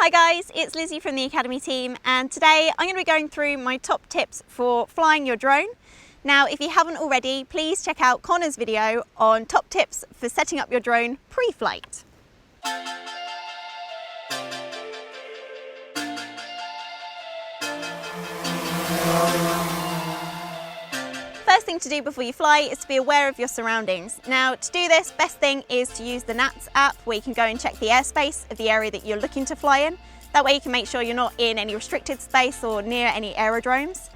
Hi guys, it's Lizzie from the Academy team, and today I'm going to be going through my top tips for flying your drone. Now, if you haven't already, please check out Connor's video on top tips for setting up your drone pre-flight. First thing to do before you fly is to be aware of your surroundings. Now, to do this, best thing is to use the NATS app, where you can go and check the airspace of the area that you're looking to fly in. That way you can make sure you're not in any restricted space or near any aerodromes.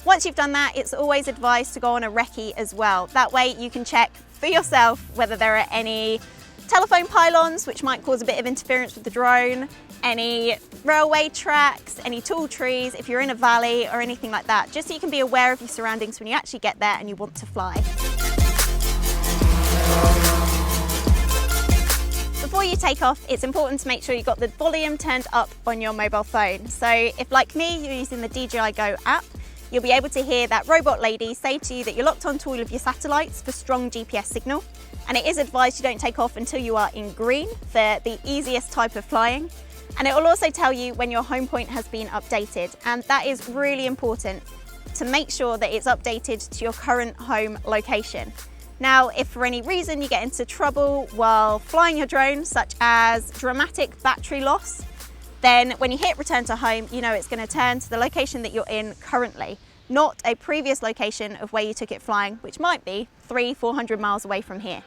Once you've done that, it's always advised to go on a recce as well. That way you can check for yourself whether there are any telephone pylons which might cause a bit of interference with the drone, any railway tracks, any tall trees, if you're in a valley or anything like that, just so you can be aware of your surroundings when you actually get there and you want to fly. Before you take off, it's important to make sure you've got the volume turned up on your mobile phone. So if, like me, you're using the DJI Go app, you'll be able to hear that robot lady say to you that you're locked onto all of your satellites for strong GPS signal. And it is advised you don't take off until you are in green for the easiest type of flying. And it will also tell you when your home point has been updated. And that is really important to make sure that it's updated to your current home location. Now, if for any reason you get into trouble while flying your drone, such as dramatic battery loss, then when you hit return to home, you know it's going to turn to the location that you're in currently, not a previous location of where you took it flying, which might be 300-400 miles away from here.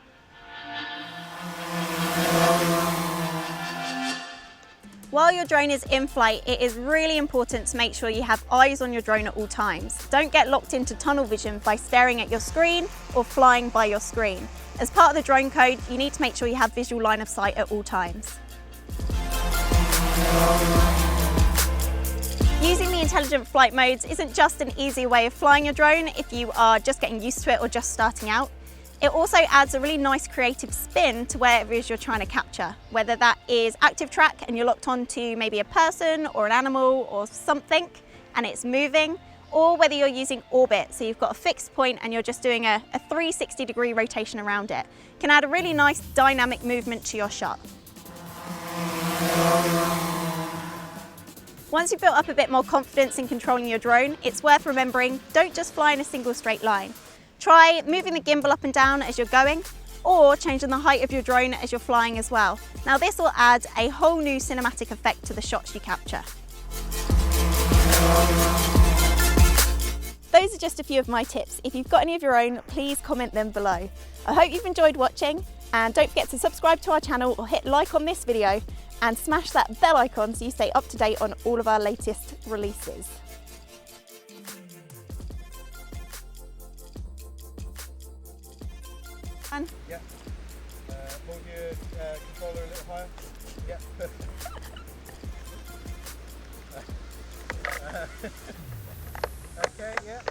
While your drone is in flight, it is really important to make sure you have eyes on your drone at all times. Don't get locked into tunnel vision by staring at your screen or flying by your screen. As part of the drone code, you need to make sure you have visual line of sight at all times. Using the intelligent flight modes isn't just an easy way of flying your drone if you are just getting used to it or just starting out. It also adds a really nice creative spin to whatever it is you're trying to capture, whether that is active track and you're locked onto maybe a person or an animal or something and it's moving, or whether you're using orbit, so you've got a fixed point and you're just doing a 360-degree rotation around it. It can add a really nice dynamic movement to your shot. Once you've built up a bit more confidence in controlling your drone, it's worth remembering, don't just fly in a single straight line. Try moving the gimbal up and down as you're going, or changing the height of your drone as you're flying as well. Now this will add a whole new cinematic effect to the shots you capture. Those are just a few of my tips. If you've got any of your own, please comment them below. I hope you've enjoyed watching, and don't forget to subscribe to our channel or hit like on this video and smash that bell icon so you stay up to date on all of our latest releases. Yeah. Move your controller a little higher. Yeah. Okay, yeah.